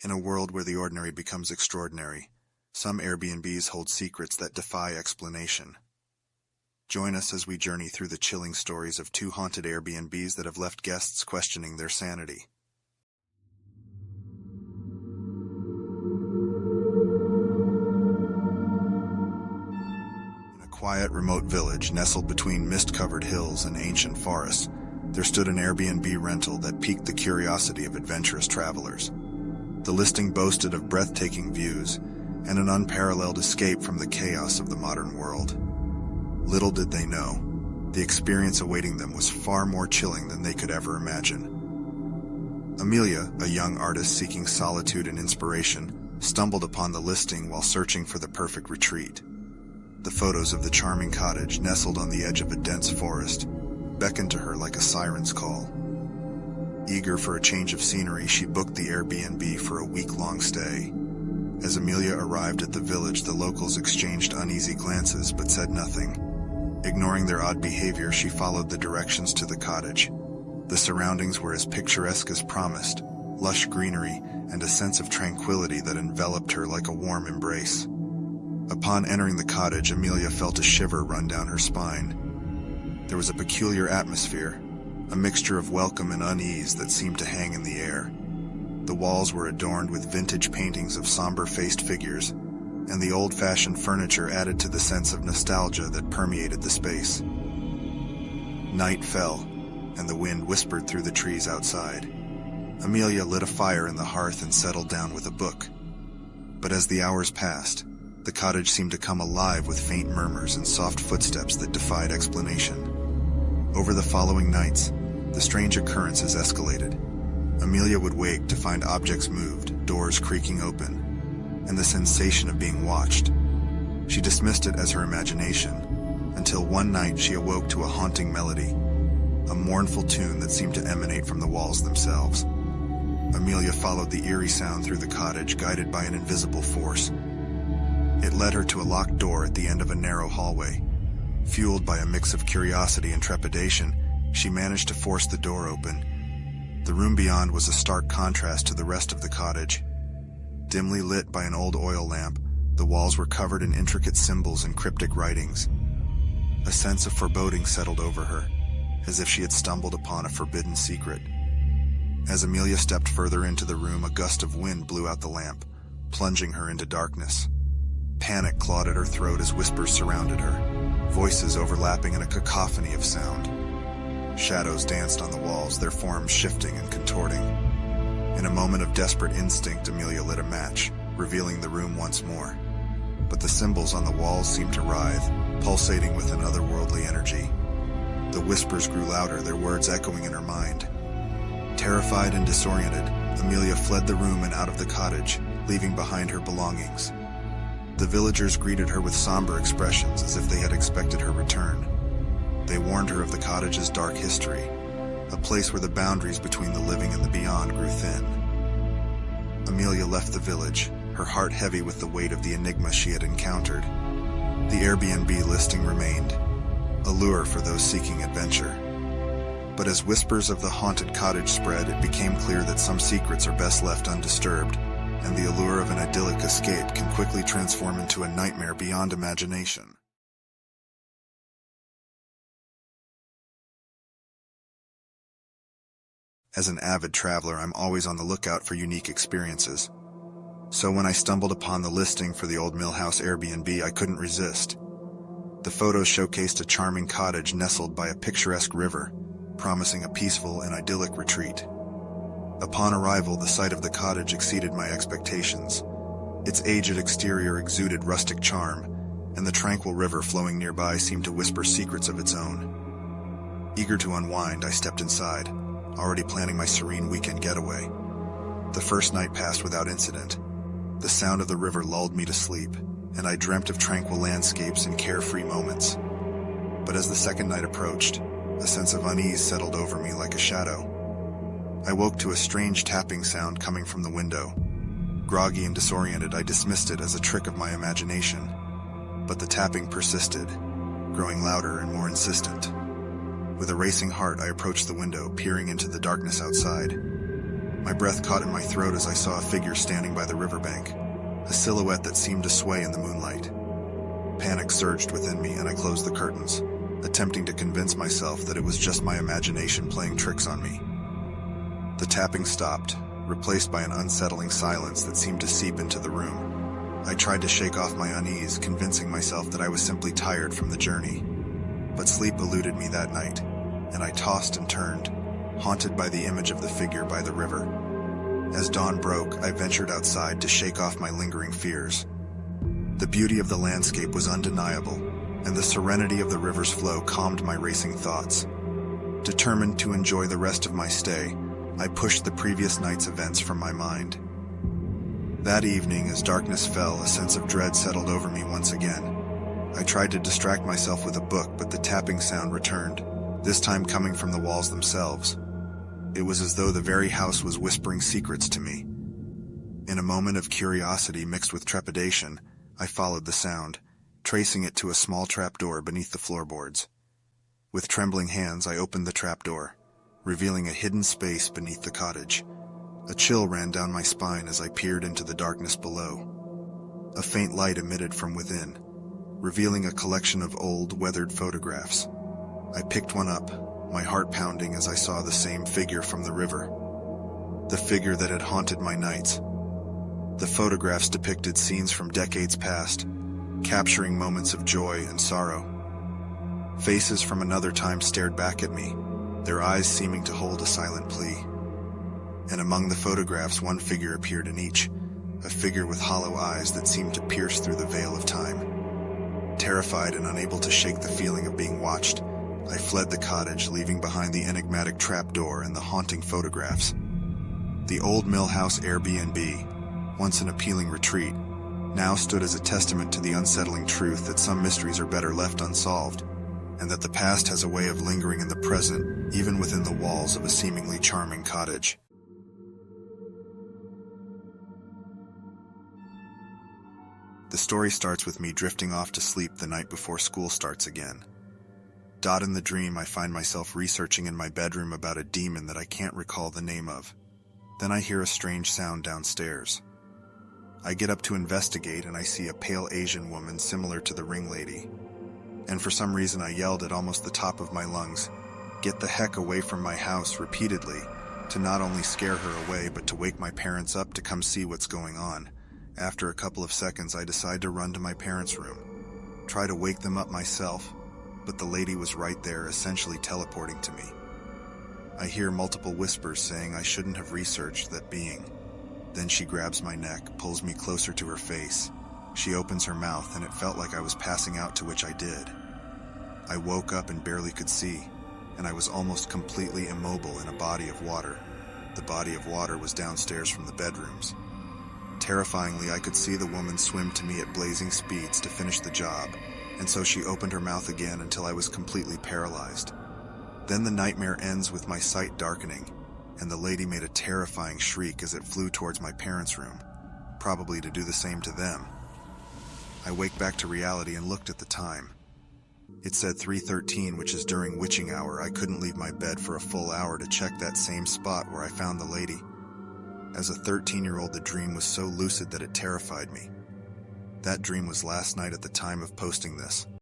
In a world where the ordinary becomes extraordinary, some Airbnbs hold secrets that defy explanation. Join us as we journey through the chilling stories of two haunted Airbnbs that have left guests questioning their sanity. In a quiet, remote village nestled between mist-covered hills and ancient forests, there stood an Airbnb rental that piqued the curiosity of adventurous travelers. The listing boasted of breathtaking views and an unparalleled escape from the chaos of the modern world. Little did they know, the experience awaiting them was far more chilling than they could ever imagine. Amelia, a young artist seeking solitude and inspiration, stumbled upon the listing while searching for the perfect retreat. The photos of the charming cottage nestled on the edge of a dense forest beckoned to her like a siren's call. Eager for a change of scenery, she booked the Airbnb for a week-long stay. As Amelia arrived at the village, the locals exchanged uneasy glances but said nothing. Ignoring their odd behavior, she followed the directions to the cottage. The surroundings were as picturesque as promised, lush greenery and a sense of tranquility that enveloped her like a warm embrace. Upon entering the cottage, Amelia felt a shiver run down her spine. There was a peculiar atmosphere, a mixture of welcome and unease that seemed to hang in the air. The walls were adorned with vintage paintings of somber-faced figures, and the old-fashioned furniture added to the sense of nostalgia that permeated the space. Night fell, and the wind whispered through the trees outside. Amelia lit a fire in the hearth and settled down with a book. But as the hours passed, the cottage seemed to come alive with faint murmurs and soft footsteps that defied explanation. Over the following nights, the strange occurrences escalated. Amelia would wake to find objects moved, doors creaking open, and the sensation of being watched. She dismissed it as her imagination, until one night she awoke to a haunting melody, a mournful tune that seemed to emanate from the walls themselves. Amelia followed the eerie sound through the cottage, guided by an invisible force. It led her to a locked door at the end of a narrow hallway. Fueled by a mix of curiosity and trepidation, she managed to force the door open. The room beyond was a stark contrast to the rest of the cottage. Dimly lit by an old oil lamp, the walls were covered in intricate symbols and cryptic writings. A sense of foreboding settled over her, as if she had stumbled upon a forbidden secret. As Amelia stepped further into the room, a gust of wind blew out the lamp, plunging her into darkness. Panic clawed at her throat as whispers surrounded her, voices overlapping in a cacophony of sound. Shadows danced on the walls, their forms shifting and contorting. In a moment of desperate instinct, Amelia lit a match, revealing the room once more. But the symbols on the walls seemed to writhe, pulsating with an otherworldly energy. The whispers grew louder, their words echoing in her mind. Terrified and disoriented, Amelia fled the room and out of the cottage, leaving behind her belongings. The villagers greeted her with somber expressions as if they had expected her return. They warned her of the cottage's dark history, a place where the boundaries between the living and the beyond grew thin. Amelia left the village, her heart heavy with the weight of the enigma she had encountered. The Airbnb listing remained, a lure for those seeking adventure. But as whispers of the haunted cottage spread, it became clear that some secrets are best left undisturbed, and the allure of an idyllic escape can quickly transform into a nightmare beyond imagination. As an avid traveler, I'm always on the lookout for unique experiences. So when I stumbled upon the listing for the Old Mill House Airbnb, I couldn't resist. The photos showcased a charming cottage nestled by a picturesque river, promising a peaceful and idyllic retreat. Upon arrival, the sight of the cottage exceeded my expectations. Its aged exterior exuded rustic charm, and the tranquil river flowing nearby seemed to whisper secrets of its own. Eager to unwind, I stepped inside, already planning my serene weekend getaway. The first night passed without incident. The sound of the river lulled me to sleep, and I dreamt of tranquil landscapes and carefree moments. But as the second night approached, a sense of unease settled over me like a shadow. I woke to a strange tapping sound coming from the window. Groggy and disoriented, I dismissed it as a trick of my imagination. But the tapping persisted, growing louder and more insistent. With a racing heart, I approached the window, peering into the darkness outside. My breath caught in my throat as I saw a figure standing by the riverbank, a silhouette that seemed to sway in the moonlight. Panic surged within me and I closed the curtains, attempting to convince myself that it was just my imagination playing tricks on me. The tapping stopped, replaced by an unsettling silence that seemed to seep into the room. I tried to shake off my unease, convincing myself that I was simply tired from the journey. But sleep eluded me that night, and I tossed and turned, haunted by the image of the figure by the river. As dawn broke, I ventured outside to shake off my lingering fears. The beauty of the landscape was undeniable, and the serenity of the river's flow calmed my racing thoughts. Determined to enjoy the rest of my stay, I pushed the previous night's events from my mind. That evening, as darkness fell, a sense of dread settled over me once again. I tried to distract myself with a book, but the tapping sound returned, this time coming from the walls themselves. It was as though the very house was whispering secrets to me. In a moment of curiosity mixed with trepidation, I followed the sound, tracing it to a small trapdoor beneath the floorboards. With trembling hands, I opened the trapdoor, revealing a hidden space beneath the cottage. A chill ran down my spine as I peered into the darkness below. A faint light emitted from within, revealing a collection of old, weathered photographs. I picked one up, my heart pounding as I saw the same figure from the river. The figure that had haunted my nights. The photographs depicted scenes from decades past, capturing moments of joy and sorrow. Faces from another time stared back at me, their eyes seeming to hold a silent plea. And among the photographs, one figure appeared in each, a figure with hollow eyes that seemed to pierce through the veil of time. Terrified and unable to shake the feeling of being watched, I fled the cottage, leaving behind the enigmatic trapdoor and the haunting photographs. The old mill house Airbnb, once an appealing retreat, now stood as a testament to the unsettling truth that some mysteries are better left unsolved, and that the past has a way of lingering in the present, even within the walls of a seemingly charming cottage. The story starts with me drifting off to sleep the night before school starts again. In the dream, I find myself researching in my bedroom about a demon that I can't recall the name of. Then I hear a strange sound downstairs. I get up to investigate and I see a pale Asian woman similar to the ringleader. And for some reason I yelled at almost the top of my lungs, "Get the heck away from my house," repeatedly, to not only scare her away but to wake my parents up to come see what's going on. After a couple of seconds I decide to run to my parents' room, try to wake them up myself, but the lady was right there, essentially teleporting to me. I hear multiple whispers saying I shouldn't have researched that being. Then she grabs my neck, pulls me closer to her face. She opens her mouth and it felt like I was passing out, to which I did. I woke up and barely could see, and I was almost completely immobile in a body of water. The body of water was downstairs from the bedrooms. Terrifyingly, I could see the woman swim to me at blazing speeds to finish the job, and so she opened her mouth again until I was completely paralyzed. Then the nightmare ends with my sight darkening, and the lady made a terrifying shriek as it flew towards my parents' room, probably to do the same to them. I wake back to reality and looked at the time. It said 3:13, which is during witching hour. I couldn't leave my bed for a full hour to check that same spot where I found the lady. As a 13-year-old, the dream was so lucid that it terrified me. That dream was last night at the time of posting this.